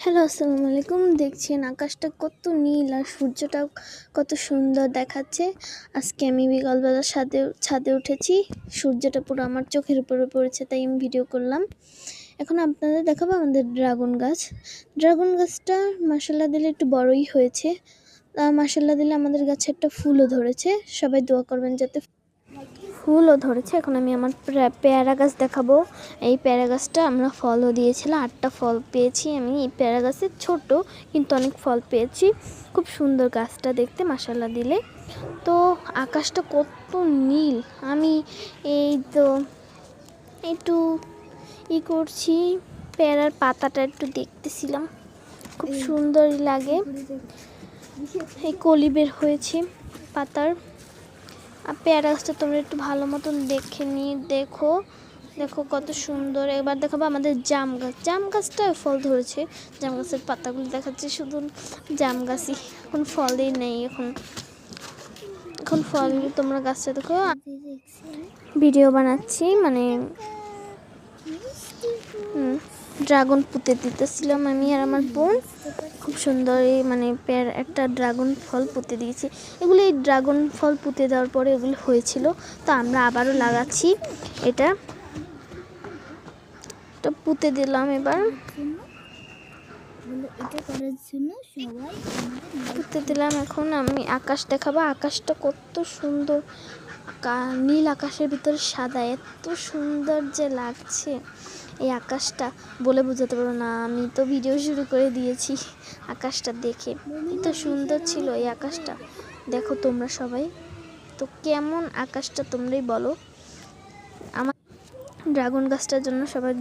Hello, আসসালামু আলাইকুম। দেখছেন আকাশটা কত নীল আর সূর্যটা কত সুন্দর দেখাচ্ছে। আজকে আমি বিকালবেলা ছাদে উঠেছি। সূর্যটা পুরো আমার চোখের উপরে পড়েছে, তাই আমি ভিডিও করলাম। এখন আপনাদের দেখাবো আমাদের ড্রাগন গাছ। ড্রাগন গাছটা মাশাআল্লাহ দিলে একটু বড়ই হয়েছে। মাশাআল্লাহ দিলে আমাদের গাছে একটা ফুলও ধরেছে। সবাই দোয়া করবেন যাতে ফুলও ধরেছে। এখন আমি আমার পেয়ারা গাছ দেখাবো। এই পেয়ারা গাছটা আমরা ফলও দিয়েছিলাম, 8টা ফল পেয়েছি আমি। এই পেয়ারা গাছের ছোট কিন্তু অনেক ফল পেয়েছি। খুব সুন্দর গাছটা দেখতে মাশাআল্লাহ দিলে। তো আকাশটা কত নীল, আমি এই তো একটু করছি, পেয়ারার পাতাটা একটু দেখতেছিলাম, খুব সুন্দরই লাগে। এই কলি বের হয়েছে পাতার। আর পেয়ারা গাছটা তোমরা একটু ভালো মতন দেখে নিয়ে দেখো কত সুন্দর। এবার দেখাবো আমাদের জাম গাছ। জাম গাছটা ফল ধরেছে, জাম গাছের পাতাগুলো দেখাচ্ছে, শুধু জাম গাছই, এখন ফলই নেই। এখন ফল তোমরা গাছটা দেখো। ভিডিও বানাচ্ছি, মানে ড্রাগন পুঁতে দিতেছিলাম আমি আর আমার বোন। খুব সুন্দর মানে একটা ড্রাগন ফল পুঁতে দিয়েছি। এগুলো এই ড্রাগন ফল পুঁতে দেওয়ার পরে এগুলো হয়েছিল, তো আমরা আবারও লাগাচ্ছি। এটা পুঁতে দিলাম, এবার পুঁতে দিলাম। এখন আমি আকাশ দেখাবো। আকাশটা কত সুন্দর, নীল আকাশের ভিতরে সাদা, এত সুন্দর যে লাগছে এই আকাশটা, বলে বোঝাতে পারবো না। আমি তো ভিডিও শুরু করে দিয়েছি আকাশটা দেখে। এত সুন্দর ছিল এই আকাশটা, দেখো তোমরা সবাই। তো কেমন আকাশটা তোমরাই বলো। আমার ড্রাগন গাছটার জন্য সবাই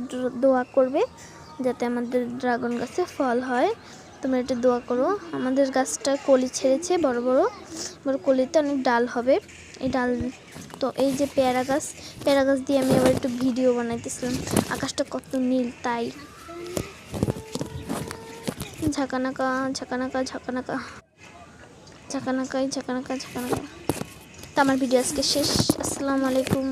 দোয়া করবে যাতে আমাদের ড্রাগন গাছে ফল হয়। তোমরা এটা দোয়া করো। আমাদের গাছটা কলি ছেড়েছে, বড় বড় কলিতে অনেক ডাল হবে। এই ডাল তো এই যে পেয়ারা গাছ দিয়ে আমি আবার একটু ভিডিও বানাইতেছিলাম। আকাশটা কত নীল, তাই ঝাঁকানাকা ঝাঁকানাকা ঝাঁকানাকা ঝাঁকানাকাই ঝাঁকানাকা ঝাঁকানাকা। তো আমার ভিডিও আজকে শেষ। আসসালামু আলাইকুম।